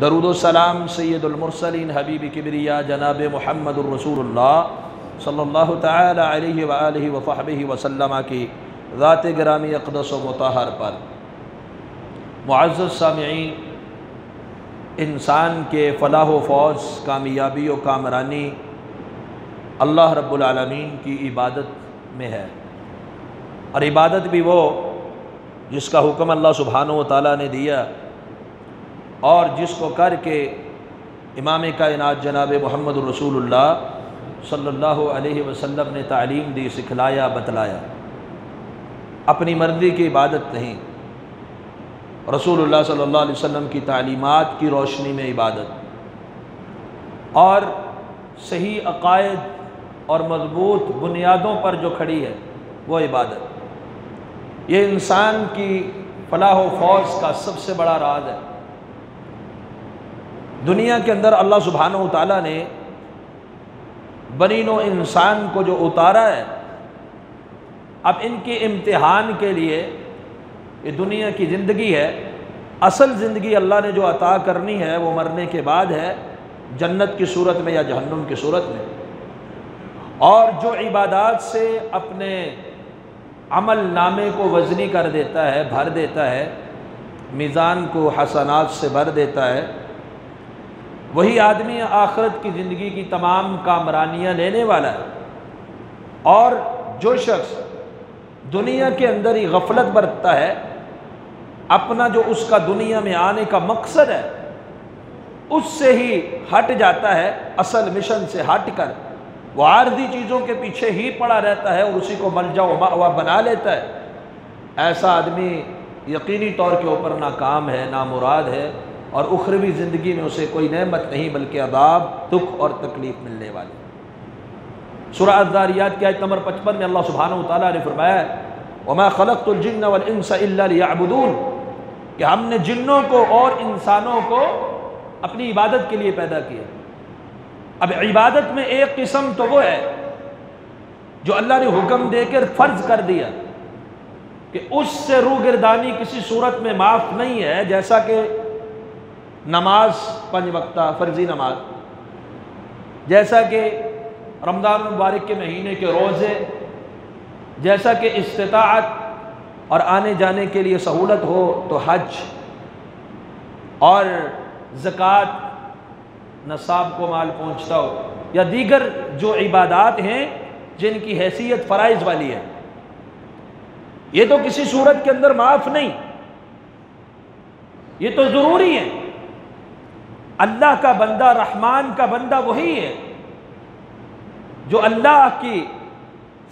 درود و سلام سید المرسلین حبیب کبریا جناب محمد الرسول اللہ صلی اللہ تعالی علیہ وآلہ وصحبہ وسلم کی ذات گرامی اقدس و مطہر پر۔ معزز سامعین، انسان کے فلاح و فوز، کامیابی و کامرانی اللہ رب العالمین کی عبادت میں ہے، اور عبادت بھی وہ جس کا حکم اللہ سبحانہ و تعالیٰ نے دیا اور جس کو کر کے امام کائنات جناب محمد الرسول اللہ صلی اللہ علیہ وسلم نے تعلیم دی، سکھلایا، بتلایا۔ اپنی مرضی کی عبادت نہیں، رسول اللہ صلی اللہ علیہ وسلم کی تعلیمات کی روشنی میں عبادت، اور صحیح عقائد اور مضبوط بنیادوں پر جو کھڑی ہے وہ عبادت۔ یہ انسان کی فلاح و فوز کا سب سے بڑا راز ہے۔ دنیا کے اندر اللہ سبحانہ و تعالیٰ نے بنی نوع انسان کو جو اتارا ہے، اب ان کے امتحان کے لیے یہ دنیا کی زندگی ہے۔ اصل زندگی اللہ نے جو عطا کرنی ہے وہ مرنے کے بعد ہے، جنت کی صورت میں یا جہنم کی صورت میں۔ اور جو عبادات سے اپنے عمل نامے کو وزنی کر دیتا ہے، بھر دیتا ہے، میزان کو حسنات سے بھر دیتا ہے، وہی آدمی آخرت کی زندگی کی تمام کامرانیاں لینے والا ہے۔ اور جو شخص دنیا کے اندر ہی غفلت برتتا ہے، اپنا جو اس کا دنیا میں آنے کا مقصد ہے اس سے ہی ہٹ جاتا ہے، اصل مشن سے ہٹ کر وہ عارضی چیزوں کے پیچھے ہی پڑا رہتا ہے اور اسی کو ملجا و مأویٰ بنا لیتا ہے، ایسا آدمی یقینی طور کے اوپر ناکام ہے، نامراد ہے، اور اخروی زندگی میں اسے کوئی نعمت نہیں بلکہ عذاب، دکھ اور تکلیف ملنے والی۔ سورہ الذاریات کی آیت نمبر 55 میں اللہ سبحانہ وتعالیٰ نے فرمایا ہے وَمَا خَلَقْتُ الْجِنَّ وَالْإِنسَ إِلَّا لِيَعْبُدُونَ، کہ ہم نے جنوں کو اور انسانوں کو اپنی عبادت کے لیے پیدا کیا۔ اب عبادت میں ایک قسم تو وہ ہے جو اللہ نے حکم دے کر فرض کر دیا کہ اس سے روگردانی کسی صورت میں معاف نہیں ہے، جیسا کہ نماز 5 وقتہ فرضی نماز، جیسا کہ رمضان مبارک کے مہینے کے روزے، جیسا کہ استطاعت اور آنے جانے کے لیے سہولت ہو تو حج، اور زکوٰۃ نصاب کو مال پہنچتا ہو، یا دیگر جو عبادات ہیں جن کی حیثیت فرائض والی ہے، یہ تو کسی صورت کے اندر معاف نہیں، یہ تو ضروری ہے۔ اللہ کا بندہ، رحمان کا بندہ وہی ہے جو اللہ کی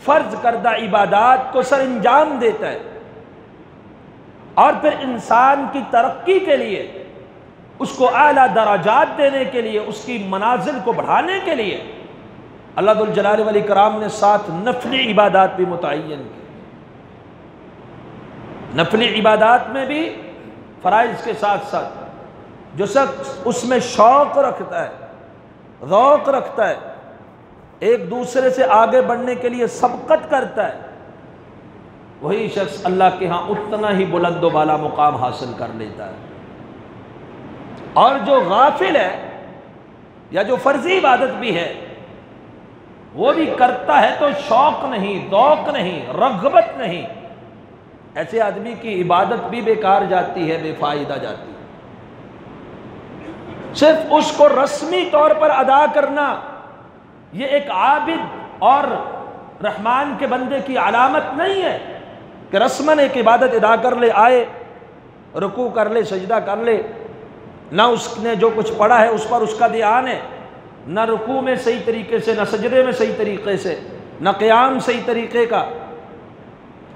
فرض کردہ عبادات کو سر انجام دیتا ہے، اور پھر انسان کی ترقی کے لیے، اس کو اعلیٰ درجات دینے کے لیے، اس کی منازل کو بڑھانے کے لیے اللہ ذو الجلال والاکرام نے 7 نفلی عبادات بھی متعین کی۔ نفلی عبادات میں بھی فرائض کے ساتھ ساتھ جو شخص اس میں شوق رکھتا ہے، ذوق رکھتا ہے، ایک دوسرے سے آگے بڑھنے کے لیے سبقت کرتا ہے، وہی شخص اللہ کے ہاں اتنا ہی بلند و بالا مقام حاصل کر لیتا ہے۔ اور جو غافل ہے یا جو فرضی عبادت بھی ہے وہ بھی کرتا ہے تو شوق نہیں، ذوق نہیں، رغبت نہیں، ایسے آدمی کی عبادت بھی بیکار جاتی ہے، بے فائدہ جاتی ہے۔ صرف اس کو رسمی طور پر ادا کرنا یہ ایک عابد اور رحمان کے بندے کی علامت نہیں ہے کہ رسماً ایک عبادت ادا کر لے، آئے رکوع کر لے، سجدہ کر لے، نہ اس نے جو کچھ پڑھا ہے اس پر اس کا دھیان ہے، نہ رکوع میں صحیح طریقے سے، نہ سجدے میں صحیح طریقے سے، نہ قیام صحیح طریقے کا،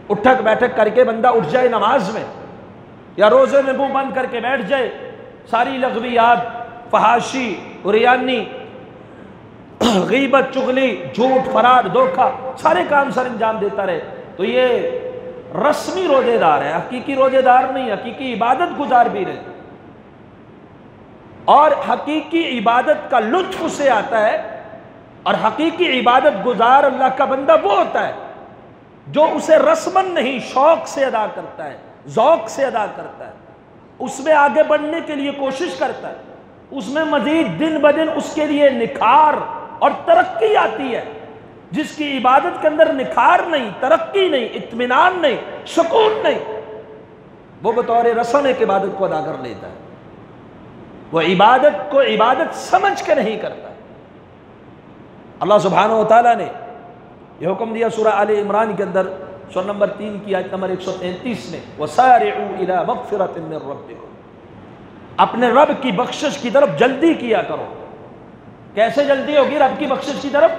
اٹھک بیٹھک کر کے بندہ اٹھ جائے نماز میں، یا روزے میں منہ بند کر کے بیٹھ جائے، ساری لغویات، فحاشی، ریانی، غیبت، چغلی، جھوٹ، فرار، دھوکہ، سارے کام سر انجام دیتا رہے، تو یہ رسمی روزے دار ہے، حقیقی روزے دار نہیں، حقیقی عبادت گزار بھی رہے۔ اور حقیقی عبادت کا لطف اسے آتا ہے، اور حقیقی عبادت گزار اللہ کا بندہ وہ ہوتا ہے جو اسے رسماً نہیں، شوق سے ادا کرتا ہے، ذوق سے ادا کرتا ہے۔ اس میں آگے بڑھنے کے لیے کوشش کرتا ہے، اس میں مزید دن بدن اس کے لیے نکھار اور ترقی آتی ہے۔ جس کی عبادت کے اندر نکھار نہیں، ترقی نہیں، اطمینان نہیں، سکون نہیں، وہ بطور رسم ایک عبادت کو ادا کر لیتا ہے، وہ عبادت کو عبادت سمجھ کے نہیں کرتا۔ اللہ سبحانہ و تعالیٰ نے یہ حکم دیا سورہ آل عمران کے اندر سورہ نمبر 3 کی آیت نمبر 133 میں، وَسَارِعُوا إِلَىٰ مَغْفِرَةٍ مِّن رَبِّكُمْ، اپنے رب کی بخشش کی طرف جلدی کیا کرو۔ کیسے جلدی ہوگی رب کی بخشش کی طرف؟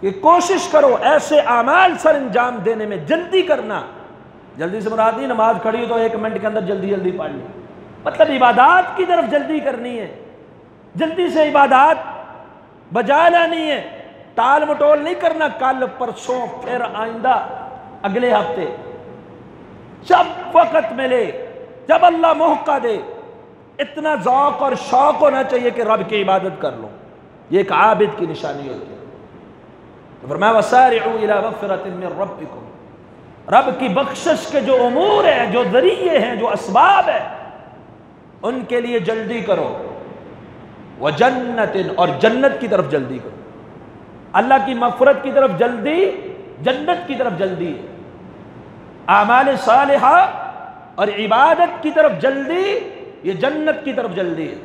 کہ کوشش کرو ایسے اعمال سر انجام دینے میں جلدی کرنا۔ جلدی سے مراد نہیں نماز کھڑی ہو تو 1 منٹ کے اندر جلدی جلدی پڑھ لی، مطلب عبادات کی طرف جلدی کرنی ہے، جلدی سے عبادات بجا لانی ہے، ٹال مٹول نہیں کرنا، کل پرسوں پھر آئندہ اگلے ہفتے، جب وقت ملے، جب اللہ موقع دے۔ اتنا ذوق اور شوق ہونا چاہیے کہ رب کی عبادت کر لو، یہ ایک عابد کی نشانی ہوتی ہے۔ فرمایا وَسَارِعُوا إِلَىٰ مَغْفِرَةٍ مِّن رَبِّكُمْ، رب کی بخشش کے جو امور ہیں، جو ذریعے ہیں، جو اسباب ہیں، ان کے لیے جلدی کرو۔ وَجَنَّةٍ، اور جنت کی طرف جلدی کرو۔ اللہ کی مغفرت کی طرف جلدی، جنت کی طرف جلدی، اعمال صالحہ اور عبادت کی طرف جلدی، یہ جنت کی طرف جلدی ہے،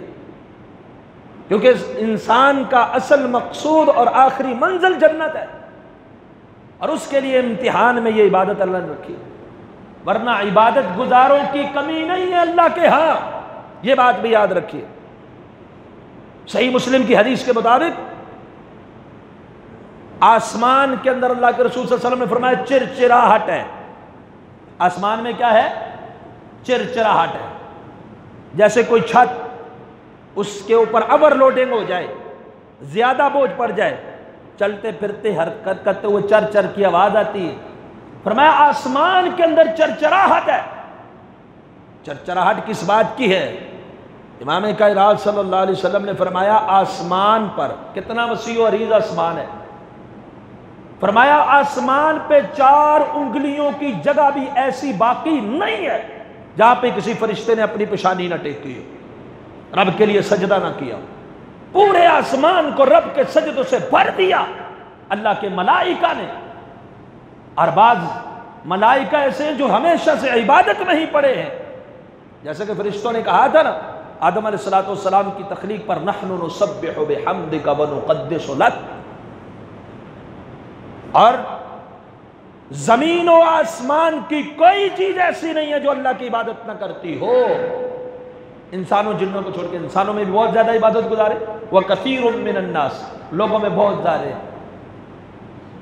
کیونکہ انسان کا اصل مقصود اور آخری منزل جنت ہے، اور اس کے لیے امتحان میں یہ عبادت اللہ نے رکھی، ورنہ عبادت گزاروں کی کمی نہیں ہے اللہ کے ہاں، یہ بات بھی یاد رکھیے۔ صحیح مسلم کی حدیث کے مطابق آسمان کے اندر اللہ کے رسول صلی اللہ علیہ وسلم نے فرمایا چرچراہٹ ہے۔ آسمان میں کیا ہے؟ چرچراہٹ ہے، جیسے کوئی چھت اس کے اوپر اوور لوڈنگ ہو جائے، زیادہ بوجھ پڑ جائے، چلتے پھرتے حرکت کرتے ہوئے چر چر کی آواز آتی ہے۔ فرمایا آسمان کے اندر چرچراہٹ ہے۔ چرچراہٹ کس بات کی ہے؟ امام کائنات صلی اللہ علیہ وسلم نے فرمایا آسمان پر، کتنا وسیع و عریض آسمان ہے، فرمایا آسمان پہ 4 انگلیوں کی جگہ بھی ایسی باقی نہیں ہے جہاں پہ کسی فرشتے نے اپنی پیشانی نہ ٹیکی ہو، رب کے لیے سجدہ نہ کیا۔ پورے آسمان کو رب کے سجدوں سے بھر دیا اللہ کے ملائکہ نے، اور بعض ملائکہ ایسے ہیں جو ہمیشہ سے عبادت میں ہی پڑے ہیں، جیسے کہ فرشتوں نے کہا تھا نا آدم علیہ السلام کی تخلیق پر، نحن نسبح بحمدک ونقدس لک، اور زمین و آسمان کی کوئی چیز ایسی نہیں ہے جو اللہ کی عبادت نہ کرتی ہو، انسانوں جنوں کو چھوڑ کے۔ انسانوں میں بھی بہت زیادہ عبادت گزارے، وَكَثِيرٌ مِّنَ النَّاسِ، لوگوں میں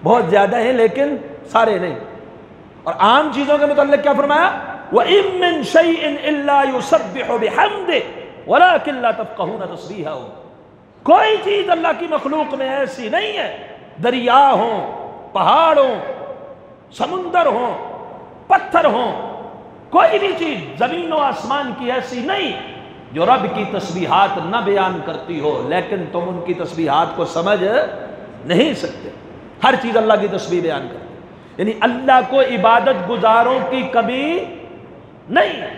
بہت زیادہ ہیں لیکن سارے نہیں۔ اور عام چیزوں کے متعلق کیا فرمایا؟ وَإِن مِّن شَيْءٍ إِلَّا يُسَبِّحُ بِحَمْدِهِ وَلَكِن لَّا تَفْقَهُونَ تَسْبِيحَهُ، کوئی چیز اللہ کی مخلوق میں ایسی نہیں ہے، دریا ہوں، پہاڑ ہوں، سمندر ہوں، پتھر ہوں، کوئی بھی چیز زمین و آسمان کی ایسی نہیں جو رب کی تسبیحات نہ بیان کرتی ہو، لیکن تم ان کی تسبیحات کو سمجھ نہیں سکتے۔ ہر چیز اللہ کی تسبیح بیان کرتی ہے، یعنی اللہ کو عبادت گزاروں کی کمی نہیں ہے،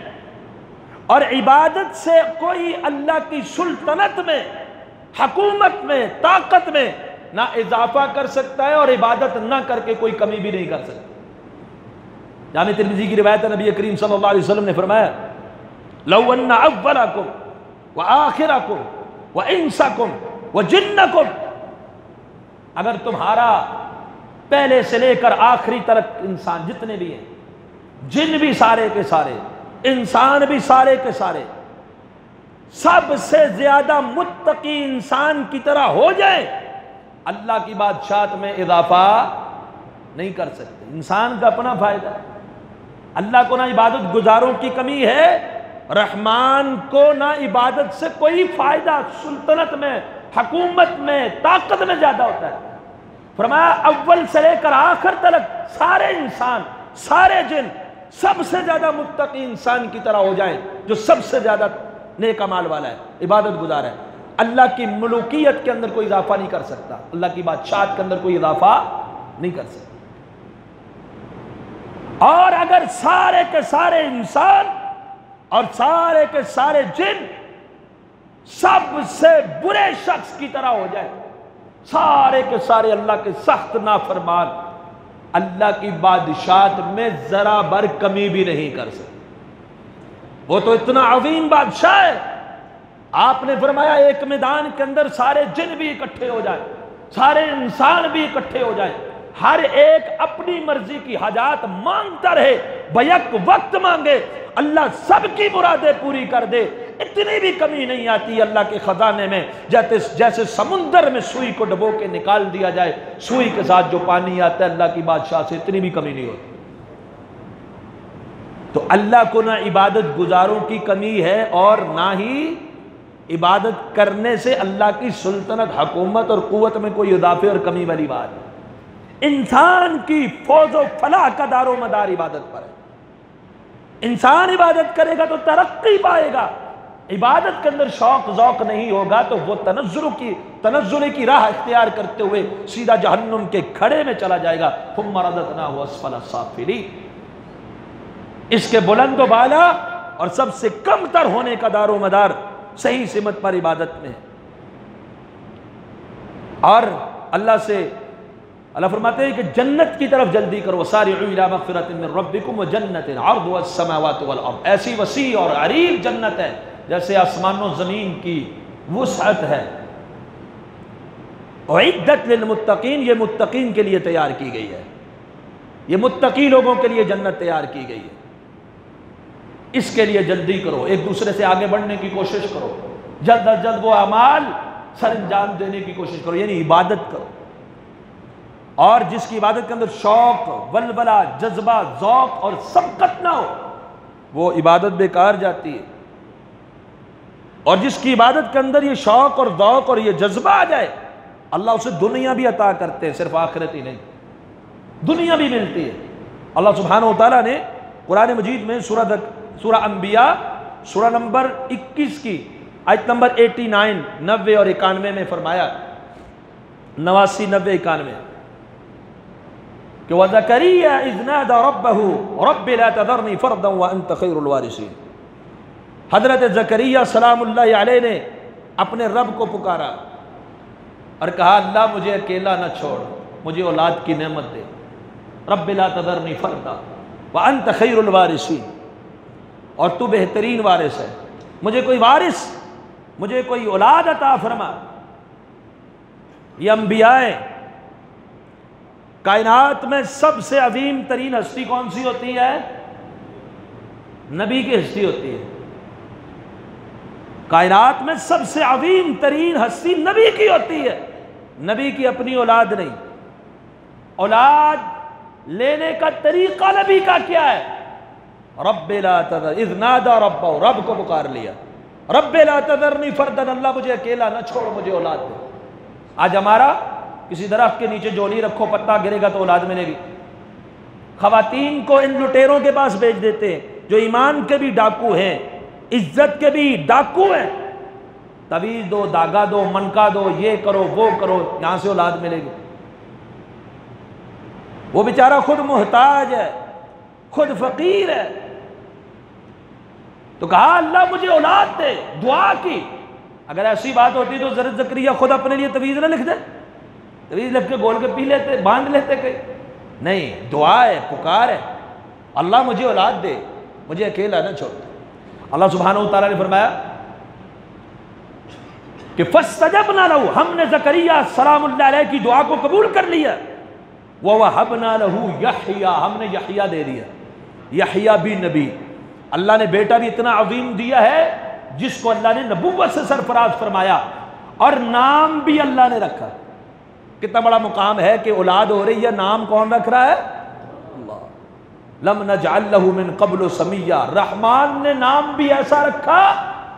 اور عبادت سے کوئی اللہ کی سلطنت میں، حکومت میں، طاقت میں نہ اضافہ کر سکتا ہے، اور عبادت نہ کر کے کوئی کمی بھی نہیں کر سکتا۔ جامع ترمذی کی روایت ہے، نبی کریم صلی اللہ علیہ وسلم نے فرمایا لو ان اولکم وآخرکم وانسکم وجنکم، اگر تمہارا پہلے سے لے کر آخری تک انسان جتنے بھی ہیں، جن بھی سارے کے سارے، انسان بھی سارے کے سارے، سب سے زیادہ متقی انسان کی طرح ہو جائیں، اللہ کی بادشاہت میں اضافہ نہیں کر سکتے۔ انسان کا اپنا فائدہ ہے، اللہ کو نہ عبادت گزاروں کی کمی ہے، رحمان کو نہ عبادت سے کوئی فائدہ، سلطنت میں، حکومت میں، طاقت میں زیادہ ہوتا ہے۔ فرمایا اول سے لے کر آخر تک سارے انسان، سارے جن سب سے زیادہ متقی انسان کی طرح ہو جائیں، جو سب سے زیادہ نیک اعمال والا ہے، عبادت گزار ہے، اللہ کی ملوکیت کے اندر کوئی اضافہ نہیں کر سکتا، اللہ کی بادشاہت کے اندر کوئی اضافہ نہیں کر سکتا۔ اور اگر سارے کے سارے انسان اور سارے کے سارے جن سب سے برے شخص کی طرح ہو جائے، سارے کے سارے اللہ کے سخت نافرمان، اللہ کی بادشاہت میں ذرا بر کمی بھی نہیں کر سکتے۔ وہ تو اتنا عظیم بادشاہ ہے، آپ نے فرمایا ایک میدان کے اندر سارے جن بھی اکٹھے ہو جائیں، سارے انسان بھی اکٹھے ہو جائیں، ہر ایک اپنی مرضی کی حاجات مانگتا رہے، بیک وقت مانگے، اللہ سب کی مرادیں پوری کر دے، اتنی بھی کمی نہیں آتی اللہ کے خزانے میں، جیسے سمندر میں سوئی کو ڈبو کے نکال دیا جائے، سوئی کے ساتھ جو پانی آتا ہے اللہ کی بادشاہ سے اتنی بھی کمی نہیں ہوتی۔ تو اللہ کو نہ عبادت گزاروں کی کمی ہے اور نہ ہی عبادت کرنے سے اللہ کی سلطنت، حکومت اور قوت میں کوئی اضافے اور کمی والی بات ہے۔ انسان کی فوز و فلاح کا دار و مدار عبادت پر ہے۔ انسان عبادت کرے گا تو ترقی پائے گا، عبادت کے اندر شوق ذوق نہیں ہوگا تو وہ تنزل کی راہ اختیار کرتے ہوئے سیدھا جہنم کے کھڑے میں چلا جائے گا۔ ثم رددناہ اسفل السافلین، اس کے بلند و بالا اور سب سے کم تر ہونے کا دار و مدار صحیح سمت پر عبادت میں ہے۔ اور اللہ فرماتے ہیں کہ جنت کی طرف جلدی کرو، وسارعوا الی مغفرۃ من ربکم وجنۃ عرضها السماوات والارض، ایسی وسیع اور عریض جنت ہے جیسے آسمان و زمین کی وسعت ہے۔ اعدت للمتقین، یہ متقین کے لیے تیار کی گئی ہے، یہ متقی لوگوں کے لیے جنت تیار کی گئی ہے۔ اس کے لیے جلدی کرو، ایک دوسرے سے آگے بڑھنے کی کوشش کرو، جلد از جلد وہ اعمال سر انجام دینے کی کوشش کرو، یعنی عبادت کرو۔ اور جس کی عبادت کے اندر شوق، ولولہ، جذبہ، ذوق اور سبقت نہ ہو وہ عبادت بیکار جاتی ہے، اور جس کی عبادت کے اندر یہ شوق اور ذوق اور یہ جذبہ آ جائے اللہ اسے دنیا بھی عطا کرتے ہیں، صرف آخرت ہی نہیں، دنیا بھی ملتی ہے۔ اللہ سبحانہ وتعالیٰ نے قرآن مجید میں سورہ انبیاء سورہ نمبر 21 کی آیت نمبر 89، 90 اور 91 میں فرمایا، 89، 90، 91 کہ وَزَكَرِيَّا إِذْ نَادَى رَبَّهُ رَبِّ لَا تَذَرْنِي فَرْدًا وَأَنْتَ خَيْرُ الْوَارِثِينَ۔ حضرت زکریا سلام اللہ علیہ نے اپنے رب کو پکارا اور کہا اللہ مجھے اکیلا نہ چھوڑ، مجھے اولاد کی نعمت دے، رب لا تذرنی فردا وانت خیر الوارثین، اور تو بہترین وارث ہے، مجھے کوئی وارث، مجھے کوئی اولاد عطا فرما۔ یہ انبیاء ہیں، کائنات میں سب سے عظیم ترین ہستی کون سی ہوتی ہے؟ نبی کی ہستی ہوتی ہے۔ کائنات میں سب سے عظیم ترین ہستی نبی کی ہوتی ہے، نبی کی اپنی اولاد نہیں۔ اولاد لینے کا طریقہ نبی کا کیا ہے؟ رب لا تذر، اذ نادى ربہ، رب کو پکار لیا، رب لا تذرنی فردا، اللہ مجھے اکیلا نہ چھوڑ، مجھے اولاد دے۔ آج ہمارا کسی درخت کے نیچے جولی رکھو، پتا گرے گا تو اولاد ملے گی۔ خواتین کو ان لٹیروں کے پاس بھیج دیتے ہیں جو ایمان کے بھی ڈاکو ہیں، عزت کے بھی ڈاکو ہیں، تویز دو، داغا دو، منکا دو، یہ کرو وہ کرو، یہاں سے اولاد ملے گی۔ وہ بیچارہ خود محتاج ہے، خود فقیر ہے، تو کہا اللہ مجھے اولاد دے، دعا کی۔ اگر ایسی بات ہوتی تو حضرت زکریا خود اپنے لیے تویز نہ لکھ دے، تویز لکھ کے گول کے پی لیتے، باندھ لیتے کہیں؟ نہیں، دعا ہے، پکار ہے، اللہ مجھے اولاد دے، مجھے اکیلا نہ چھوڑ۔ اللہ سبحانہ وتعالیٰ نے فرمایا کہ فَاسْتَجَبْنَا لَهُ، ہم نے زکریا سلام اللہ علیہ کی دعا کو قبول کر لیا، وَوَهَبْنَا لَهُ یحییٰ، ہم نے یحییٰ دے دیا۔ یحییٰ بھی نبی، اللہ نے بیٹا بھی اتنا عظیم دیا ہے جس کو اللہ نے نبوت سے سرفراز فرمایا، اور نام بھی اللہ نے رکھا۔ کتنا بڑا مقام ہے کہ اولاد ہو رہی ہے، نام کون رکھ رہا ہے؟ اللہ۔ لم نجعل له من قبل سمیہ، رحمان نے نام بھی ایسا رکھا،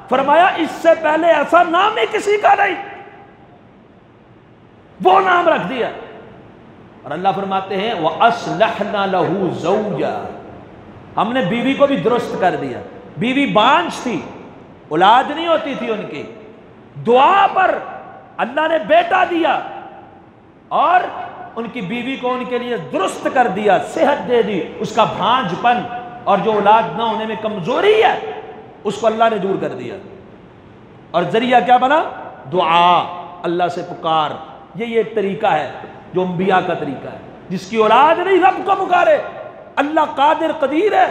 فرمایا اس سے پہلے ایسا نام ہی کسی کا نہیں، وہ نام رکھ دیا۔ اور اللہ فرماتے ہیں وَأَصْلَحْنَا لَهُ زَوْجًا، ہم نے بیوی کو بھی درست کر دیا۔ بیوی بانجھ تھی، اولاد نہیں ہوتی تھی ان کی، دعا پر اللہ نے بیٹا دیا اور ان کی بیوی کو ان کے لیے درست کر دیا، صحت دے دی، اس کا بھانج پن اور جو اولاد نہ ہونے میں کمزوری ہے اس کو اللہ نے دور کر دیا، اور ذریعہ کیا بنا؟ دعا، اللہ سے پکار۔ یہ ایک طریقہ ہے جو انبیاء کا طریقہ ہے، جس کی اولاد نہیں رب کو پکارے۔ اللہ قادر قدیر ہے،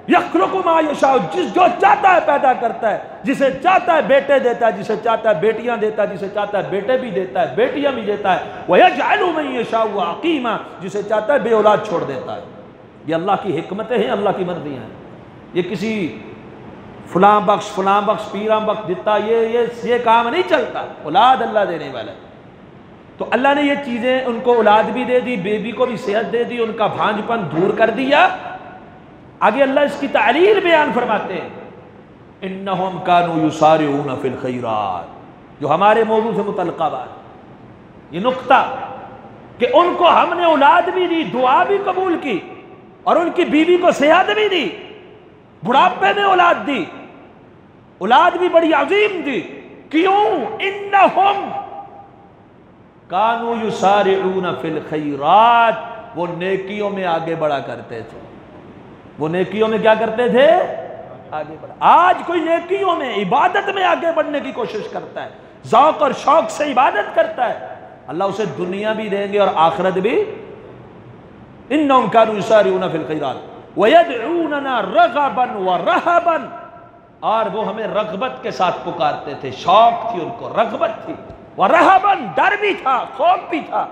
یخلق ما یشاء، جو چاہتا ہے پیدا کرتا ہے، جسے چاہتا ہے بیٹے دیتا ہے، جسے چاہتا ہے بیٹیاں دیتا ہے، جسے چاہتا ہے بیٹے بھی دیتا ہے، بیٹیاں بھی دیتا ہے۔ وَيَجْعَلُ مَن يَشَاءُ عَقِيمًا، جسے چاہتا ہے بے اولاد چھوڑ دیتا ہے۔ یہ اللہ کی حکمتیں ہیں، اللہ کی مرضیاں ہیں۔ یہ کسی فلاں بخش پیراں بخش دیتا، یہ کام نہیں چلتا۔ اولاد اللہ دینے والا ہے۔ تو اللہ نے یہ چیزیں ان کو اولاد بھی دے دی، بیوی کو بھی صحت دے دی، ان کا بھانجپن دور کر دیا۔ آگے اللہ اس کی تعلیل بیان فرماتے ہیں، انہم کانوا یسارعون فی الخیرات، جو ہمارے موضوع سے متعلقہ بات، یہ نقطہ کہ ان کو ہم نے اولاد بھی دی، دعا بھی قبول کی، اور ان کی بیوی کو صحت بھی دی، بڑھاپے میں اولاد دی، اولاد بھی بڑی عظیم دی۔ کیوں؟ انہم کانوا یسارعون فی الخیرات، وہ نیکیوں میں آگے بڑھا کرتے تھے۔ وہ نیکیوں میں کیا کرتے تھے؟ آگے بڑھا۔ آج کوئی نیکیوں میں، عبادت میں آگے بڑھنے کی کوشش کرتا ہے، ذوق اور شوق سے عبادت کرتا ہے، اللہ اسے دنیا بھی دیں گے اور آخرت بھی۔ انہم کانوا یسارعون فی الخیرات ویدعوننا رغبا ورہبا، اور وہ ہمیں رغبت کے ساتھ پکارتے تھے، شوق تھی ان کو، رغبت تھی، ورہبا، ڈر بھی تھا، خوف بھی تھا،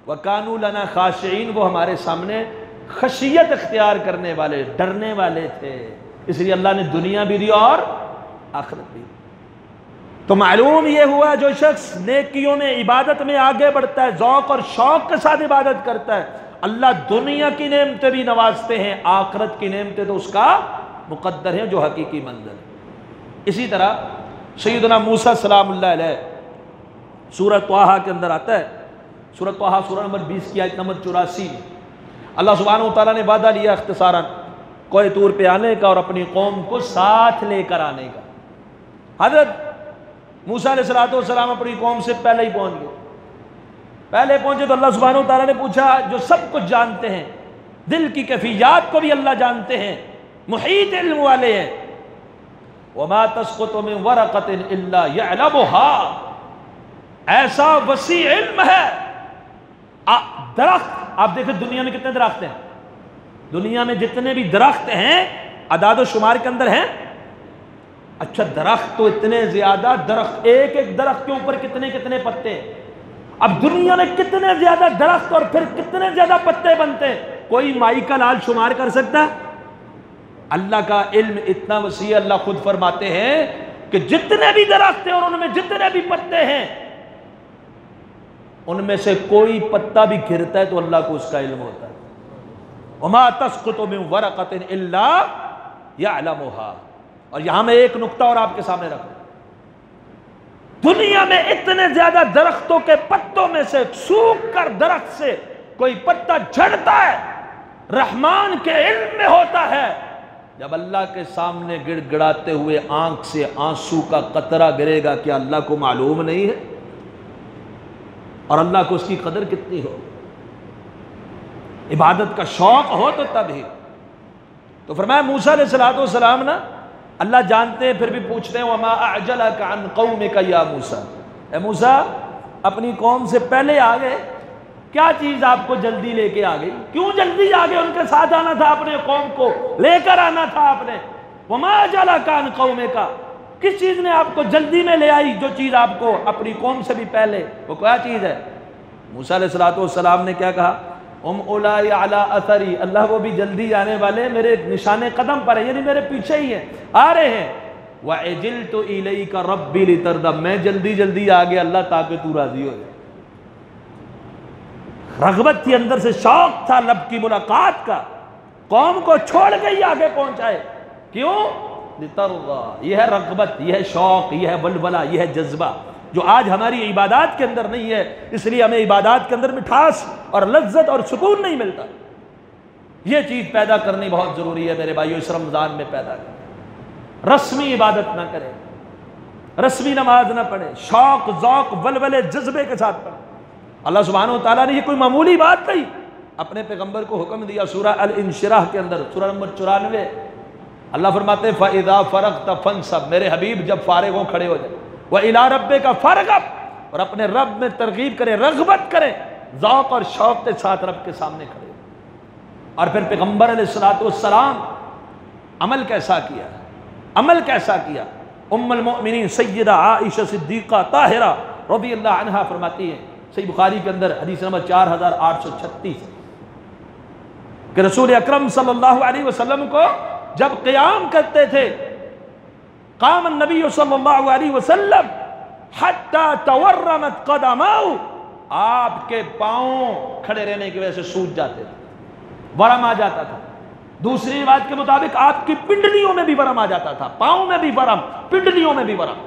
وکانوا لنا خاشعین، وہ ہمارے سامنے خشیت اختیار کرنے والے، ڈرنے والے تھے۔ اس لیے اللہ نے دنیا بھی دی اور آخرت بھی دی۔ تو معلوم یہ ہوا جو شخص نیکیوں میں، عبادت میں آگے بڑھتا ہے، ذوق اور شوق کے ساتھ عبادت کرتا ہے، اللہ دنیا کی نعمتیں بھی نوازتے ہیں، آخرت کی نعمتیں تو اس کا مقدر ہیں، جو حقیقی منزل ہے۔ اسی طرح سیدنا موسیٰ سلام اللہ علیہ سورہ طٰہٰ کے اندر آتا ہے، سورہ طٰہٰ سورہ نمبر 20 کی آیت نمبر 84 میں اللہ سبحانہ وتعالیٰ نے وعدہ لیا اختصاراً کوہ طور پہ آنے کا اور اپنی قوم کو ساتھ لے کر آنے کا۔ حضرت موسیٰ علیہ السلام اپنی قوم سے پہلے ہی پہنچ گئے۔ پہلے پہنچے تو اللہ سبحانہ وتعالیٰ نے پوچھا، جو سب کچھ جانتے ہیں، دل کی کیفیات کو بھی اللہ جانتے ہیں، محیط علم والے ہیں، وَمَا تَسْقُطُ مِن وَرَقَةٍ إِلَّا يَعْلَمُهَا، ایسا وسیع علم ہے۔ درخت، آپ دیکھیں دنیا میں کتنے درخت ہیں، دنیا میں جتنے بھی درخت ہیں اعداد و شمار کے اندر ہیں؟ اچھا، درخت تو اتنے زیادہ، درخت ایک ایک درخت کے اوپر کتنے کتنے پتے ہیں۔ اب دنیا میں کتنے زیادہ درخت اور پھر کتنے زیادہ پتے بنتے ہیں، کوئی مائی کا لال شمار کر سکتا ہے؟ اللہ کا علم اتنا وسیع، اللہ خود فرماتے ہیں کہ جتنے بھی درخت ہیں اور ان میں جتنے بھی پتے ہیں، ان میں سے کوئی پتا بھی گرتا ہے تو اللہ کو اس کا علم ہوتا ہے۔ وَمَا تَسْقُطُ مِن وَرَقَةٍ إِلَّا يَعْلَمُهَا۔ اور یہاں میں ایک نقطہ اور آپ کے سامنے رکھ دوں، دنیا میں اتنے زیادہ درختوں کے پتوں میں سے سوکھ کر درخت سے کوئی پتا جھڑتا ہے، رحمان کے علم میں ہوتا ہے۔ جب اللہ کے سامنے گڑ گڑاتے ہوئے آنکھ سے آنسو کا قطرہ گرے گا، کیا اللہ کو معلوم نہیں ہے؟ اور اللہ کو اس کی قدر کتنی ہو، عبادت کا شوق ہو تو تب ہی۔ تو فرمایا موسیٰ علیہ السلام نا، اللہ جانتے ہیں پھر بھی پوچھتے ہیں، وَمَا أَعْجَلَكَ عَنْ قَوْمِكَ يَا موسیٰ، اے موسیٰ اپنی قوم سے پہلے آ گئے، کیا چیز آپ کو جلدی لے کے آ گئی؟ کیوں جلدی آ گئے؟ ان کے ساتھ آنا تھا، اپنے قوم کو لے کر آنا تھا آپ نے۔ وَمَا أَعْجَلَكَ عَنْ قَوْمِكَ، کس چیز نے آپ کو جلدی میں لے آئی؟ جو چیز آپ کو اپنی قوم سے بھی پہلے، وہ کیا چیز ہے؟ موسیٰ علیہ السلام نے کیا کہا؟ اولائی علی اثری، اللہ وہ بھی جلدی آنے والے میرے نشان قدم پر ہیں، یعنی میرے پیچھے ہی ہیں، آ رہے ہیں۔ وَعِجِلْتُ إِلَيْكَ رَبِّ لِتَرْضَى، میں جلدی جلدی آ گیا اللہ تاکہ تو راضی ہو جائے۔ رغبت تھی، اندر سے شوق تھا رب کی ملاقات کا، قوم کو چھوڑ کے ہی آگے پہنچائے۔ کیوں؟ لِتَرْضَى، یہ ہے رغبت، یہ ہے شوق، یہ ہے ولولہ، یہ ہے جذبہ، جو آج ہماری عبادات کے اندر نہیں ہے۔ اس لیے ہمیں عبادات کے اندر مٹھاس اور لذت اور سکون نہیں ملتا۔ یہ چیز پیدا کرنی بہت ضروری ہے میرے بھائیو، اس رمضان میں پیدا کریں۔ رسمی عبادت نہ کریں، رسمی نماز نہ پڑھیں، شوق ذوق ولولے جذبے کے ساتھ پڑھیں۔ اللہ سبحانہ وتعالیٰ نے یہ کوئی معمولی بات نہیں، اپنے پیغمبر کو حکم دیا سورہ الانشراح کے اندر، سورہ نمبر 94، اللہ فرماتے ہیں فَإِذَا فَرَغْتَ فَانْصَبْ، میرے حبیب جب فارغ ہو کھڑے ہو جائے، وَإِلَىٰ رَبِّكَ فَارْغَب، اور اپنے رب میں ترغیب کریں، رغبت کریں، ذوق اور شوق کے ساتھ رب کے سامنے کھڑے ہو۔ اور پھر پیغمبر علیہ السلام عمل کیسا کیا، عمل کیسا کیا؟ ام المؤمنین سیدہ عائشہ صدیقہ طاہرہ رضی اللہ عنہا فرماتی ہے، صحیح بخاری کے اندر حدیث نمبر 4836، کہ رسول اکرم صلی اللہ علیہ وسلم کو جب قیام کرتے تھے، قام النبی صلی اللہ علیہ وسلم حتی تورمت قدماؤ، آپ کے پاؤں کھڑے رہنے کی وجہ سے سوج جاتے تھے، ورم آ جاتا تھا۔ دوسری روایت کے مطابق آپ کی پنڈلیوں میں بھی ورم آ جاتا تھا، پاؤں میں بھی ورم، پنڈلیوں میں بھی ورم۔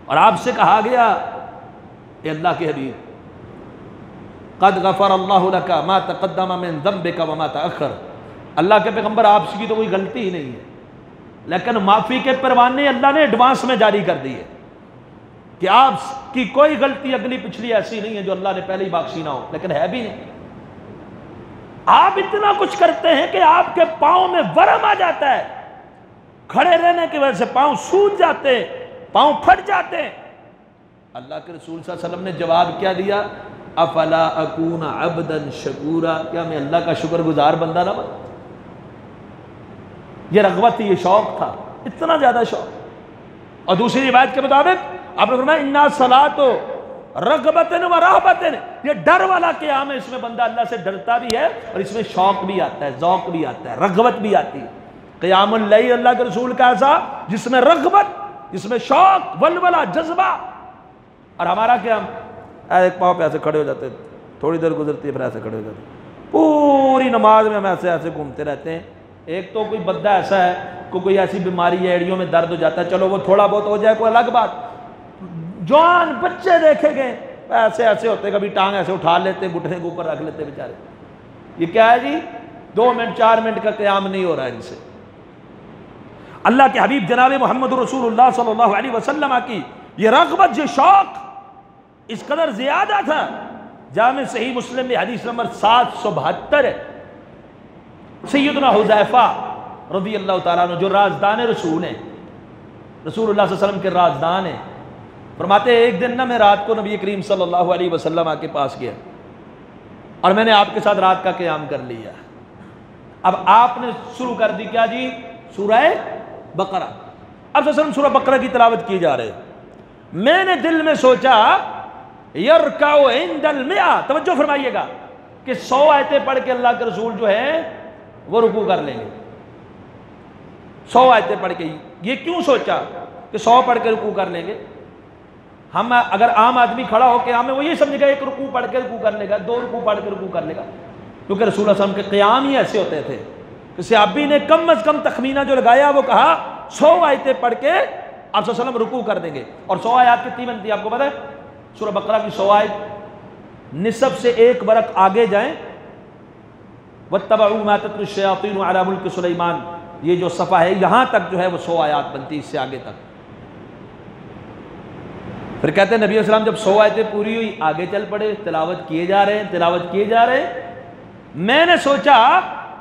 اور آپ سے کہا گیا، اے اللہ کے حبیب، قد غفر اللہ لک ما تقدم من ذنبک وما تأخر، اللہ کے پیغمبر آپ کی تو کوئی غلطی ہی نہیں ہے، لیکن معافی کے پروانے اللہ نے ایڈوانس میں جاری کر دی ہے کہ آپ کی کوئی غلطی اگلی پچھلی ایسی نہیں ہے جو اللہ نے پہلے ہی بخشی نہ ہو، لیکن ہے بھی نہیں۔ آپ اتنا کچھ کرتے ہیں کہ آپ کے پاؤں میں ورم آ جاتا ہے، کھڑے رہنے کی وجہ سے پاؤں سوج جاتے ہیں، پاؤں پھٹ جاتے ہیں۔ اللہ کے رسول صلی اللہ علیہ وسلم نے جواب کیا دیا؟ افلا اکون عبدا شکورا، کیا میں اللہ کا شکر گزار بندہ نہ بن؟ یہ رغبت تھی، یہ شوق تھا، اتنا زیادہ شوق۔ اور دوسری روایت کے مطابق آپ نے فرمایا انا صلاۃ رغبتن و رہبتن، یہ ڈر والا قیام ہے، اس میں بندہ اللہ سے ڈرتا بھی ہے اور اس میں شوق بھی آتا ہے، ذوق بھی آتا ہے، رغبت بھی آتی ہے۔ قیام اللیل اللہ کے رسول کا ایسا جس میں رغبت، جس میں شوق، ولولہ، جذبہ۔ اور ہمارا قیام ایک پاؤں پہ ایسے کھڑے ہو جاتے ہیں، تھوڑی دیر گزرتی ہے پھر ایسے کھڑے ہو جاتے ہیں، پوری نماز میں ہم ایسے ایسے گھومتے رہتے ہیں۔ ایک تو کوئی بندہ ایسا ہے کوئی ایسی بیماری ہے، ایڑیوں میں درد ہو جاتا ہے، چلو وہ تھوڑا بہت ہو جائے کوئی الگ بات، جوان بچے دیکھے گئے ایسے ایسے ہوتے، کبھی ٹانگ ایسے اٹھا لیتے، گھٹنے کے اوپر رکھ لیتے بیچارے۔ یہ کیا ہے جی؟ 2 منٹ 4 منٹ کا قیام نہیں ہو رہا ہے ان سے۔ اللہ کے حبیب جناب محمد رسول اللہ صلی اللہ علیہ وسلم کی یہ رغبت، یہ شوق اس قدر زیادہ تھا، جامع صحیح مسلم میں حدیث نمبر 772 ہے۔ سیدنا حذیفہ رضی اللہ تعالیٰ عنہ جو رازدان رسول ہیں، رسول اللہ صلی اللہ علیہ وسلم کے رازدان ہیں، فرماتے ہیں ایک دن نا میں رات کو نبی کریم صلی اللہ علیہ وسلم کے پاس گیا اور میں نے آپ کے ساتھ رات کا قیام کر لیا۔ اب آپ نے شروع کر دی کیا جی؟ سورہ بقرہ۔ اب صلی اللہ علیہ وسلم سورہ بقرہ کی تلاوت کی جا رہے، میں نے دل میں سوچا یرکع عند المئہ، توجہ فرمائیے گا کہ 100 آیتیں پڑھ کے اللہ کے رسول جو ہے وہ رکوع کر لیں گے۔ 100 آیتیں پڑھ کے، یہ کیوں سوچا کہ 100 پڑھ کے رکوع کر لیں گے؟ ہم اگر عام آدمی کھڑا ہو قیام میں وہ یہ سمجھے گا ایک رکوع پڑھ کے رکوع کر لے گا، 2 رکوع پڑھ کے رکوع کر لے گا، کیونکہ رسول اللہ صلی اللہ علیہ وسلم کے قیام ہی ایسے ہوتے تھے کہ صحابی نے کم از کم تخمینہ جو لگایا وہ کہا 100 آیتیں پڑھ کے آپ صلی اللہ علیہ وسلم رکوع کر دیں گے۔ اور 100 آیات کتنی بنتی ہے آپ کو پتہ ہے؟ سورہ بقرہ کی 100 آیت نصف سے 1 برق آگے جائیں، وَاتَّبَعُوا مَا تَتْلُو الشَّيَاطِينُ عَلَىٰ مُلْكِ سُلَيْمَانَ، یہ جو صفحہ ہے یہاں تک جو ہے وہ 100 آیات بنتی، اس سے آگے تک۔ پھر کہتے ہیں نبی علیہ السلام جب 100 آیتیں پوری ہوئی آگے چل پڑے، تلاوت کیے جا رہے ہیں، تلاوت کیے جا رہے ہیں۔ میں نے سوچا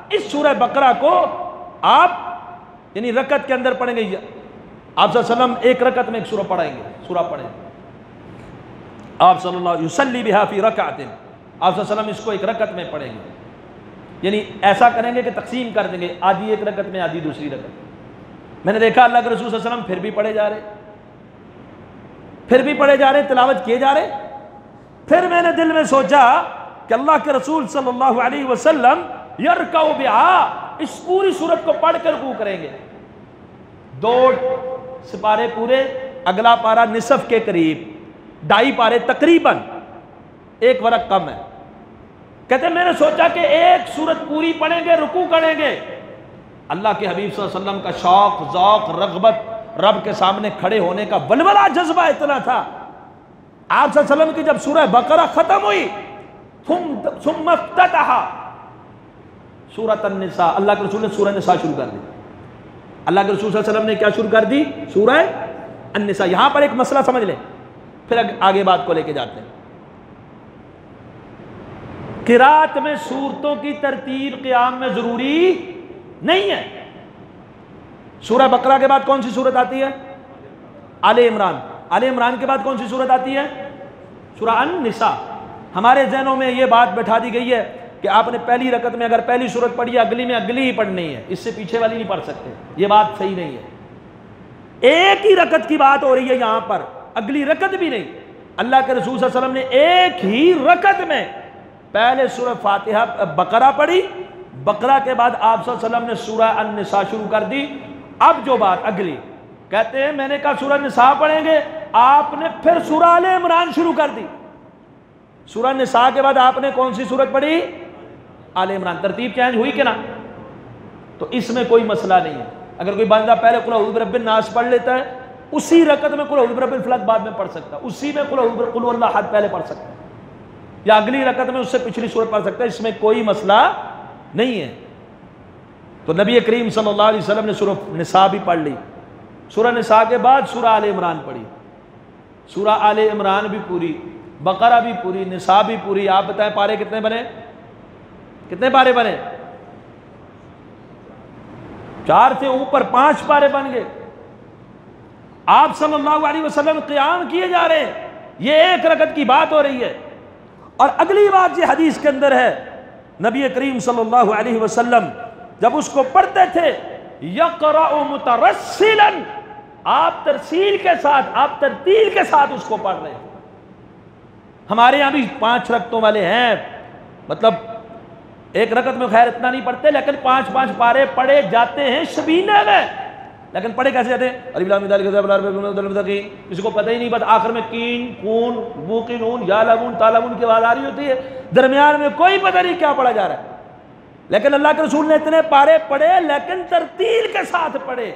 اس سورہ بقرہ کو آپ یعنی رکعت کے اندر پڑھیں گے، آپ صلی اللہ علیہ وسلم ایک رکعت میں ایک سورہ پڑھیں گے، سورہ پڑھیں گے آپ صلی اللہ علیہ یصلی بہا فی رکعت، آپ صلی اللہ علیہ وسلم اس کو ایک رکعت میں پڑھیں گے، یعنی ایسا کریں گے کہ تقسیم کر دیں گے، آدھی ایک رکعت میں آدھی دوسری رکعت۔ میں نے دیکھا اللہ کے رسول صلی اللہ علیہ وسلم پھر بھی پڑھے جا رہے، پھر بھی پڑھے جا رہے، تلاوت کیے جا رہے۔ پھر میں نے دل میں سوچا کہ اللہ کے رسول صلی اللہ علیہ وسلم یرکع بہا، اس پوری سورت کو پڑھ کر رکوع کریں گے، 2 سپارے پورے، اگلا پارہ نصف کے قریب، 2.5 پارے تقریباً، 1 ورق کم ہے۔ کہتے ہیں میں نے سوچا کہ ایک سورت پوری پڑھیں گے، رکوع کریں گے۔ اللہ کے حبیب صلی اللہ علیہ وسلم کا شوق، ذوق، رغبت، رب کے سامنے کھڑے ہونے کا ولولہ جذبہ اتنا تھا۔ آپ صلی اللہ علیہ وسلم کی جب سورہ بقرہ ختم ہوئی، ثم افتتح سورۃ النساء، اللہ کے رسول نے سورہ نساء شروع کر دی۔ اللہ کے رسول صلی اللہ علیہ وسلم نے کیا شروع کر دی؟ سورہ النساء۔ یہاں پر ایک مسئلہ سمجھ لیں، پھر آگے بات کو لے کے جاتے ہیں۔ قرات میں سورتوں کی ترتیب قیام میں ضروری نہیں ہے، سورہ بقرہ کے بعد کون سی صورت آتی ہے؟ آل عمران. آل عمران کے بعد کون سی صورت آتی ہے؟ سورہ النساء. ہمارے ذہنوں میں یہ بات بٹھا دی گئی ہے کہ آپ نے پہلی رکعت میں اگر پہلی صورت پڑھی ہے اگلی میں اگلی ہی پڑھنی ہے، اس سے پیچھے والی نہیں پڑھ سکتے. یہ بات صحیح نہیں ہے. ایک ہی رکعت کی بات ہو رہی ہے یہاں پر، اگلی رکعت بھی نہیں. اللہ کے رسول صلی اللہ علیہ وسلم نے ایک ہی رکعت میں پہلے سورہ فاتحہ بقرہ پڑھی، بقرہ کے بعد آپ صلی اللہ علیہ وسلم نے سورہ النساء شروع کر دی. اب جو بات اگلی کہتے ہیں میں نے کہا سورہ النساء پڑھیں گے، آپ نے پھر سورہ آل عمران شروع کر دی. سورہ النساء کے بعد آپ نے کون سی سورت پڑھی؟ آل عمران. ترتیب چینج ہوئی کہ نہ؟ تو اس میں کوئی مسئلہ نہیں ہے. اگر کوئی بندہ پہلے قل اعوذ برب الناس پڑھ لیتا ہے، اسی رکعت میں قل اعوذ برب الفلق بعد میں پڑھ سکتا ہے، اسی میں قل اللہ احد پہلے پڑھ سکتا ہے، یا اگلی رکعت میں اس سے پچھلی سورت پڑھ سکتا ہے. اس میں کوئی مسئلہ نہیں ہے. تو نبی کریم صلی اللہ علیہ وسلم نے سورہ نساء بھی پڑھ لی، سورہ نساء کے بعد سورہ آل عمران پڑھی. سورہ آل عمران بھی پوری، بقرہ بھی پوری، نساء بھی پوری. آپ بتائیں پارے کتنے بنے؟ کتنے پارے بنے؟ 4 سے اوپر 5 پارے بن گئے. آپ صلی اللہ علیہ وسلم قیام کیے جا رہے ہیں، یہ ایک رکعت کی بات ہو رہی ہے. اور اگلی بات یہ حدیث کے اندر ہے، نبی کریم صلی اللہ علیہ وسلم جب اس کو پڑھتے تھے یقرأ مترسلا، آپ ترسیل کے ساتھ، آپ ترتیل کے ساتھ اس کو پڑھ رہے ہیں. ہمارے یہاں بھی 5 رکعتوں والے ہیں، مطلب ایک رکعت میں خیر اتنا نہیں پڑھتے، لیکن 5 پارے پڑھے جاتے ہیں شبینے میں. لیکن پڑھے کیسے جاتے ہیں؟ الف لام میم، کسی کو پتہ ہی نہیں. بس آخر میں کین کون بو کی نون یا لمون تالمون کی آواز آ رہی ہوتی ہے، درمیان میں کوئی پتہ نہیں کیا پڑھا جا رہا ہے. لیکن اللہ کے رسول نے اتنے پارے پڑھے، لیکن ترتیل کے ساتھ پڑھے.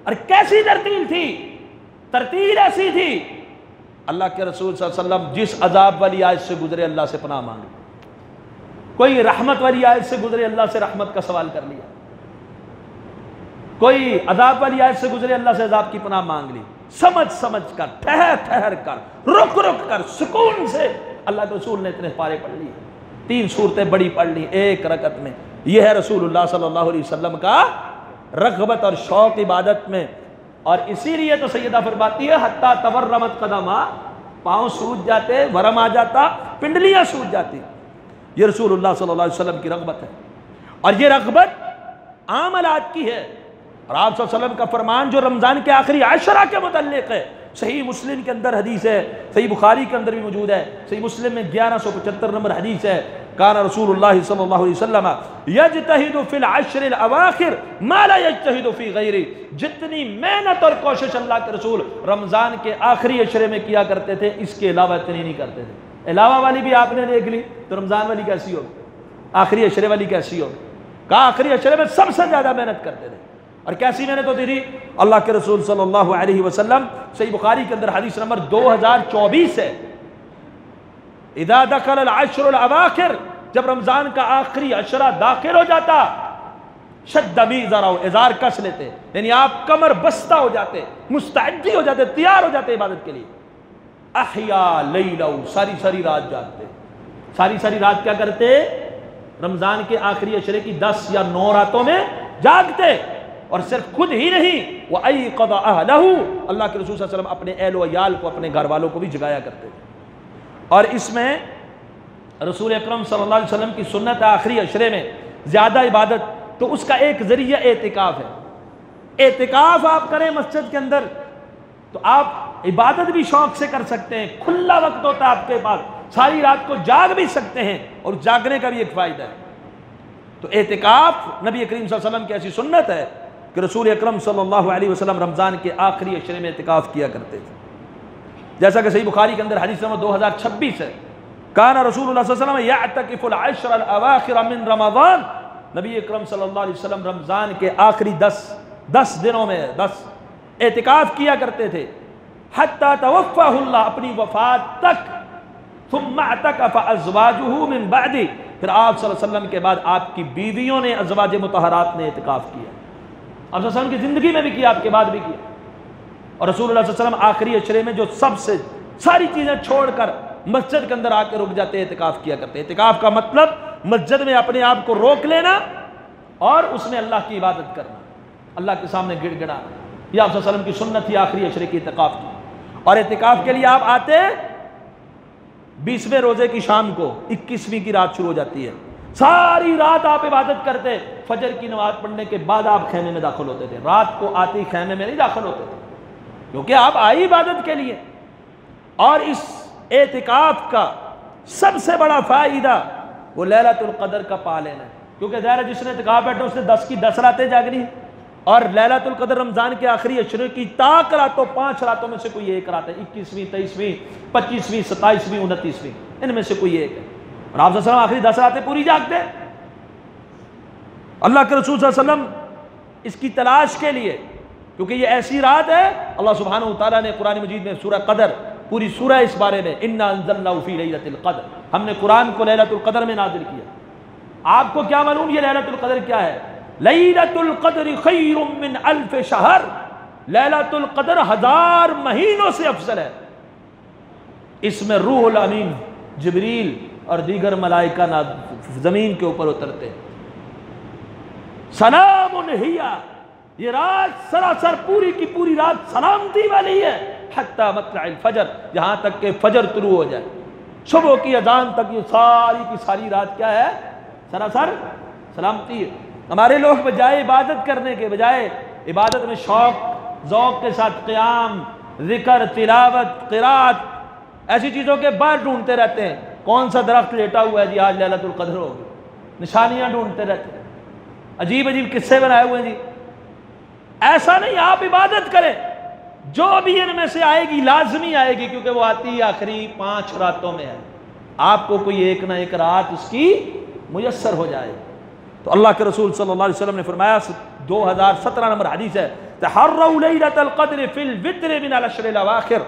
اور کیسی ترتیل تھی؟ ترتیل ایسی تھی، اللہ کے رسول صلی اللہ علیہ وسلم جس عذاب والی آیت سے گزرے اللہ سے پناہ مانگی، کوئی رحمت والی آیت سے گزرے اللہ سے رحمت کا سوال کر لیا، کوئی عذاب والی آیت سے گزرے اللہ سے عذاب کی پناہ مانگ لی. سمجھ سمجھ کر، ٹھہر کر، رک کر، سکون سے اللہ کے رسول نے اتنے پارے پڑھ لیے. 3 صورتیں بڑی پڑھ لی ایک رکعت میں. یہ ہے رسول اللہ صلی اللہ علیہ وسلم کا رغبت اور شوق عبادت میں. اور اسی لیے تو سیدہ فرماتی ہے حتیٰ تورمت قدما، پاؤں سوج جاتے، ورم آ جاتا، پنڈلیاں سوج جاتی. یہ رسول اللہ صلی اللہ علیہ وسلم کی رغبت ہے. اور یہ رغبت عاملات کی ہے. اور آپ صلی اللہ علیہ وسلم کا فرمان جو رمضان کے آخری 10 کے متعلق ہے، صحیح مسلم کے اندر حدیث ہے، صحیح بخاری کے اندر بھی موجود ہے. صحیح مسلم میں 1175 نمبر حدیث ہے، کان رسول اللہ صلی اللہ علیہ وسلم یجتہد فی العشر الاواخر ما لا یجتہد فی غیرہ. جتنی محنت اور کوشش اللہ کے رسول رمضان کے آخری عشرے میں کیا کرتے تھے، اس کے علاوہ اتنی نہیں کرتے تھے. علاوہ والی بھی آپ نے دیکھ لی تو رمضان والی کیسی ہو، آخری عشرے والی کیسی ہو؟ کہا آخری عشرے میں سب سے زیادہ محنت کرتے تھے. اور کیسی محنت ہوتی تھی؟ اللہ کے رسول صلی اللہ علیہ وسلم، صحیح بخاری کے اندر حدیث نمبر 2024 ہے، اذا دخل العشر الاواخر، جب رمضان کا آخری عشرہ داخل ہو جاتا، شد میزرہ، ازار کس لیتے، یعنی آپ کمر بستہ ہو جاتے، مستعدی ہو جاتے، تیار ہو جاتے عبادت کے لیے. احیا لیلہ، ساری رات جاگتے. ساری رات کیا کرتے؟ رمضان کے آخری عشرے کی 10 یا 9 راتوں میں جاگتے. اور صرف خود ہی نہیں، وَأَيْقَظَ أَهْلَهُ، اللہ کے رسول صلی اللہ علیہ وسلم اپنے اہل و عیال کو، اپنے گھر والوں کو بھی جگایا کرتے تھے. اور اس میں رسول اکرم صلی اللہ علیہ وسلم کی سنت آخری عشرے میں زیادہ عبادت، تو اس کا ایک ذریعہ اعتکاف ہے. اعتکاف آپ کریں مسجد کے اندر تو آپ عبادت بھی شوق سے کر سکتے ہیں، کھلا وقت ہوتا ہے آپ کے پاس، ساری رات کو جاگ بھی سکتے ہیں، اور جاگنے کا بھی ایک فائدہ ہے. تو اعتکاف نبی کریم صلی اللہ علیہ وسلم کی ایسی سنت ہے کہ رسول اکرم صلی اللہ علیہ وسلم رمضان کے آخری عشرے میں اعتکاف کیا کرتے تھے. جیسا کہ صحیح بخاری کے اندر حدیث نمبر 2026 ہے، کان رسول اللہ صلی اللہ علیہ وسلم یعتکف العشر الاواخر من رمضان، نبی اکرم صلی اللہ علیہ وسلم رمضان کے آخری 10 دنوں میں 10 اعتکاف کیا کرتے تھے، حتی توفاہ اللہ، اپنی وفات تک. ثم اعتکف ازواجہ من بعدہ، پھر آپ صلی اللہ علیہ وسلم کے بعد آپ کی بیویوں نے، ازواج مطہرات نے اعتکاف کیا. آپ صلی اللہ علیہ وسلم کی زندگی میں بھی کیا، آپ کے بعد بھی کیا. اور رسول اللہ صلی اللہ علیہ وسلم آخری عشرے میں جو سب سے ساری چیزیں چھوڑ کر مسجد کے اندر آ کے رک جاتے، اعتکاف کیا کرتے. اعتکاف کا مطلب مسجد میں اپنے آپ کو روک لینا اور اس میں اللہ کی عبادت کرنا. اللہ کے سامنے گڑ گڑا. یہ آپ صلی اللہ علیہ وسلم کی سنت تھی آخری عشرے کی اعتکاف کی. اور اعتکاف کے لیے آپ آتے 20ویں روزے کی شام کو، 21ویں کی رات شروع ہو جاتی ہے، ساری رات آپ عبادت کرتے، فجر کی نماز پڑھنے کے بعد آپ خیمے میں داخل ہوتے تھے. رات کو آتے ہی خیمے میں نہیں داخل ہوتے تھے کیونکہ آپ آئی عبادت کے لیے. اور اس اعتکاف کا سب سے بڑا فائدہ وہ لیلۃ القدر کا پا لینا ہے، کیونکہ ظاہر ہے جس نے اعتکاف بیٹھا اس نے 10 کی 10 راتیں جاگنی ہیں، اور لیلۃ القدر رمضان کے آخری عشرے کی تاک راتوں 5 راتوں میں سے کوئی ایک رات ہے، 21ویں 23ویں 25ویں 27ویں 29ویں، ان میں سے کوئی ایک ہے. اور آپ صلی اللہ علیہ وسلم آخری 10 راتیں پوری جاگتے. اللہ کے رسول صلی اللہ علیہ وسلم اس کی تلاش کے لیے، کیونکہ یہ ایسی رات ہے، اللہ سبحانہ وتعالیٰ نے قرآن مجید میں سورہ قدر، پوری سورہ اس بارے میں اِنَّا أَنزَلْنَاهُ فِي لَيْلَةِ الْقَدْرِ، ہم نے قرآن کو لیلۃ القدر میں نازل کیا. آپ کو کیا معلوم یہ لیلۃ القدر کیا ہے؟ لیلۃ القدر خیر من الف شہر، لیلۃ القدر 1000 مہینوں سے افضل ہے. اس میں روح الامین جبریل اور دیگر ملائکہ زمین کے اوپر اترتے. سلام ہی، یہ رات سراسر پوری کی پوری رات سلامتی والی ہے، حتی مطلع الفجر، یہاں تک کہ فجر طلوع ہو جائے، صبح کی اذان تک یہ ساری کی ساری رات کیا ہے؟ سراسر سلامتی ہے. ہمارے لوگ بجائے عبادت کرنے کے بجائے عبادت میں شوق ذوق کے ساتھ قیام، ذکر، تلاوت، قرات، ایسی چیزوں کے بعد ڈھونڈتے رہتے ہیں. کون سا درخت لیٹا ہوا ہے جی آج لیلۃ القدر ہوگی، نشانیاں ڈھونڈتے رہتے ہیں، عجیب عجیب قصے بنائے ہوئے ہیں جی. ایسا نہیں، آپ عبادت کریں، جو بھی ان میں سے آئے گی لازمی آئے گی، کیونکہ وہ آتی آخری 5 راتوں میں ہے. آپ کو کوئی ایک نہ ایک رات اس کی میسر ہو جائے. تو اللہ کے رسول صلی اللہ علیہ وسلم نے فرمایا، 2017 نمبر حدیث ہے، تحروا لیلۃ القدر فی الوتر من العشر الاواخر،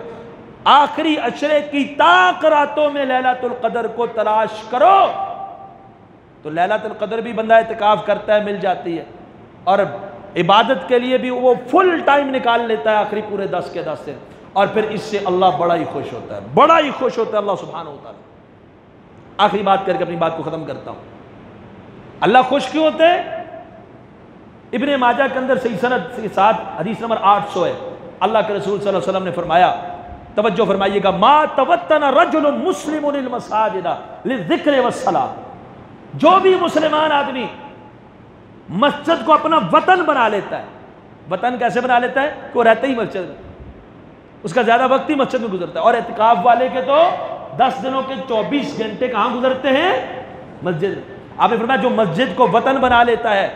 آخری عشرے کی تاک راتوں میں لیلۃ القدر کو تلاش کرو. تو لیلۃ القدر بھی بندہ اعتکاف کرتا ہے مل جاتی ہے، اور عبادت کے لیے بھی وہ فل ٹائم نکال لیتا ہے آخری پورے 10 کے 10 دن، اور پھر اس سے اللہ بڑا ہی خوش ہوتا ہے، بڑا ہی خوش ہوتا ہے اللہ سبحانہ وتعالی. آخری بات کر کے اپنی بات کو ختم کرتا ہوں. اللہ خوش کیوں ہوتے ہیں؟ ابن ماجہ کے اندر صحیح سند کے ساتھ حدیث نمبر 800 ہے. اللہ کے رسول صلی اللہ علیہ وسلم نے فرمایا، توجہ فرمائیے گا، ما توطن رجل مسلم المساجد للذکر والصلاۃ، جو بھی مسلمان آدمی مسجد کو اپنا وطن بنا لیتا ہے. وطن کیسے بنا لیتا ہے؟ کہ وہ رہتا ہی مسجد میں، اس کا زیادہ وقت ہی مسجد میں گزرتا ہے. اور اعتکاف والے کے تو 10 دنوں کے 24 گھنٹے کہاں گزرتے ہیں؟ مسجد میں. آپ نے فرمایا جو مسجد کو وطن بنا لیتا ہے،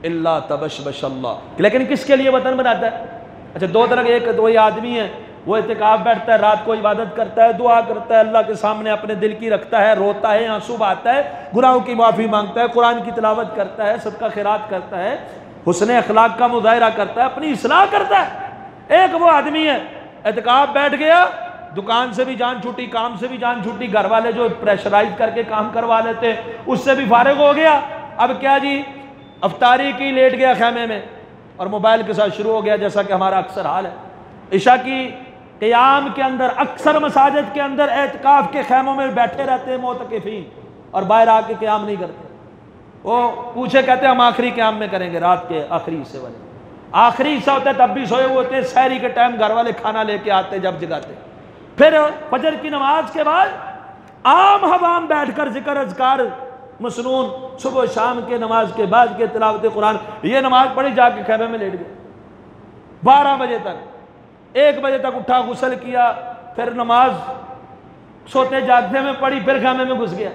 اللہ تبشبش اللہ. لیکن کس کے لیے وطن بناتا ہے؟ اچھا، دو طرح کے، ایک تو یہ آدمی ہے وہ اعتکاف بیٹھتا ہے، رات کو عبادت کرتا ہے، دعا کرتا ہے، اللہ کے سامنے اپنے دل کی رکھتا ہے، روتا ہے، آنسو بہاتا ہے، گناہوں کی معافی مانگتا ہے، قرآن کی تلاوت کرتا ہے، صدقہ خیرات کرتا ہے، حسن اخلاق کا مظاہرہ کرتا ہے، اپنی اصلاح کرتا ہے. ایک وہ آدمی ہے اعتکاف بیٹھ گیا، دکان سے بھی جان چھوٹی، کام سے بھی جان چھوٹی، گھر والے جو پریشرائز کر کے کام کروا لیتے اس سے بھی فارغ ہو گیا. اب کیا جی، افطاری کی، لیٹ گیا خیمے میں اور موبائل کے ساتھ شروع ہو گیا، جیسا کہ ہمارا اکثر حال ہے. عشاء کی قیام کے اندر اکثر مساجد کے اندر اعتکاف کے خیموں میں بیٹھے رہتے ہیں معتکفین، اور باہر آ کے قیام نہیں کرتے. وہ پوچھے، کہتے ہیں ہم آخری قیام میں کریں گے، رات کے آخری حصے والے. آخری حصہ ہوتا ہے تب بھی سوئے ہوئے ہوتے ہیں، سحری کے ٹائم گھر والے کھانا لے کے آتے جب جگاتے. پھر فجر کی نماز کے بعد عام حوام بیٹھ کر ذکر اذکار مسنون، صبح شام کے نماز کے بعد کے تلاوت قرآن، یہ نماز پڑھی، جا کے خیمے میں لیٹ گئے 12 بجے تک. 1 بجے تک اٹھا، غسل کیا، پھر نماز سوتے جاگتے میں پڑھی، پھر خیمے میں گھس گیا.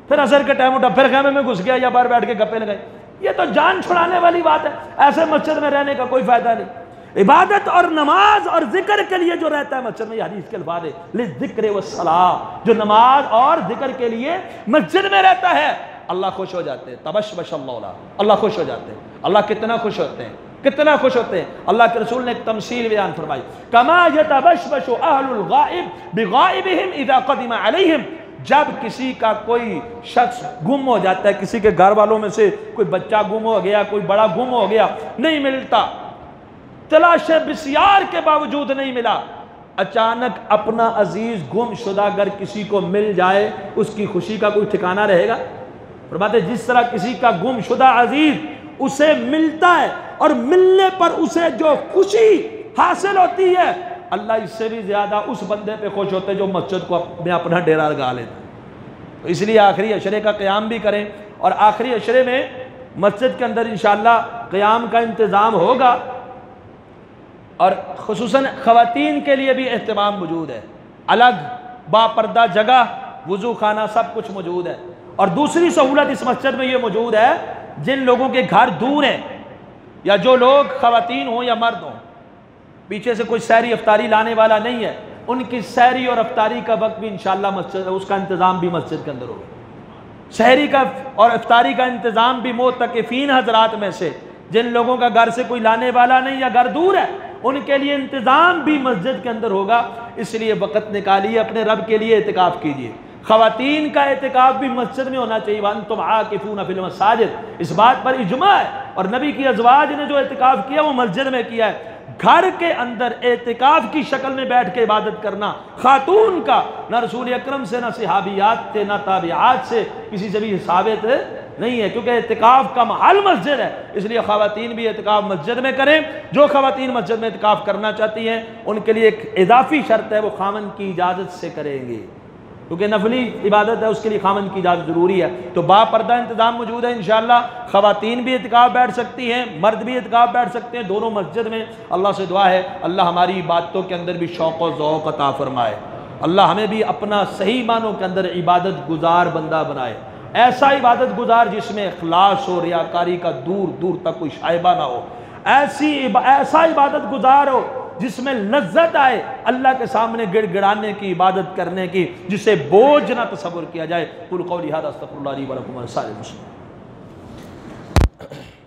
پھر عصر کے ٹائم اٹھا، پھر خیمے میں گھس گیا، یا باہر بیٹھ کے گپے لگائی. یہ تو جان چھڑانے والی بات ہے. ایسے مسجد میں رہنے کا کوئی فائدہ نہیں. عبادت اور نماز اور ذکر کے لیے جو رہتا ہے مسجد میں، یہ حدیث کے الفاظ ہے، للذکر والصلاۃ، جو نماز اور ذکر کے لیے مسجد میں رہتا ہے، اللہ خوش ہو جاتے ہیں. تبشبش اللہ، اللہ خوش ہو جاتے ہیں. اللہ کتنا خوش ہوتے ہیں، کتنا خوش ہوتے ہیں. اللہ کے رسول نے ایک تمثیل بیان فرمائی، کما یتبشبش اہل الغائب بغائبہم اذا قدم علیہم. جب کسی کا کوئی شخص گم ہو جاتا ہے، کسی کے گھر والوں میں سے کوئی بچہ گم ہو گیا، کوئی بڑا گم ہو گیا، نہیں ملتا، تلاش بسیار کے باوجود نہیں ملا، اچانک اپنا عزیز گم شدہ اگر کسی کو مل جائے، اس کی خوشی کا کوئی ٹھکانہ رہے گا؟ فرماتے جس طرح کسی کا گم شدہ عزیز اسے ملتا ہے، اور ملنے پر اسے جو خوشی حاصل ہوتی ہے اللہ اس سے بھی زیادہ اس بندے پہ خوش ہوتے جو مسجد کو میں اپنا ڈیرا لگا لیتا. تو اس لیے آخری عشرے کا قیام بھی کریں، اور آخری عشرے میں مسجد کے اندر انشاءاللہ قیام کا انتظام ہوگا، اور خصوصاً خواتین کے لیے بھی اہتمام موجود ہے، الگ با پردہ جگہ، وضو خانہ سب کچھ موجود ہے. اور دوسری سہولت اس مسجد میں یہ موجود ہے، جن لوگوں کے گھر دور ہیں یا جو لوگ خواتین ہوں یا مرد ہوں، پیچھے سے کوئی سحری افطاری لانے والا نہیں ہے، ان کی سحری اور افطاری کا وقت بھی انشاءاللہ مسجد اس کا انتظام بھی مسجد کے اندر ہوگا. سحری کا اور افطاری کا انتظام بھی معتکفین حضرات میں سے جن لوگوں کا گھر سے کوئی لانے والا نہیں یا گھر دور ہے ان کے لیے انتظام بھی مسجد کے اندر ہوگا. اس لیے وقت نکالیے، اپنے رب کے لیے اعتکاف کیجیے. خواتین کا اعتکاف بھی مسجد میں ہونا چاہیے. وَأَنْتُمْ عَاكِفُونَ فِي الْمَسَاجِدِ، اس بات پر اجماع ہے، اور نبی کی ازواج نے جو اعتکاف کیا وہ مسجد میں کیا ہے. گھر کے اندر اعتکاف کی شکل میں بیٹھ کے عبادت کرنا خاتون کا نہ رسول اکرم سے، نہ صحابیات سے، نہ تابعات سے کسی سے بھی ثابت نہیں ہے، کیونکہ اعتکاف کا محل مسجد ہے. اس لیے خواتین بھی اعتکاف مسجد میں کریں. جو خواتین مسجد میں اعتکاف کرنا چاہتی ہیں ان کے لیے ایک اضافی شرط ہے، وہ خامن کی اجازت سے کریں گے، کیونکہ نفلی عبادت ہے، اس کے لیے خامن کی اجازت ضروری ہے. تو با پردہ انتظام موجود ہے انشاءاللہ. خواتین بھی اعتکاف بیٹھ سکتی ہیں، مرد بھی اعتکاف بیٹھ سکتے ہیں، دونوں مسجد میں. اللہ سے دعا ہے اللہ ہماری عبادتوں کے اندر بھی شوق و ذوق عطا فرمائے. اللہ ہمیں بھی اپنا صحیح معنوں کے اندر عبادت گزار بندہ بنائے، ایسا عبادت گزار جس میں اخلاص و ریاکاری کا دور دور تک کوئی شائبہ نہ ہو، ایسا عبادت گزار ہو جس میں لذت آئے اللہ کے سامنے گڑ گڑانے کی، عبادت کرنے کی، جسے بوجھ نہ تصور کیا جائے. قل قولی ھذا استغفر اللہ لی ولکم ولسائر المسلمین.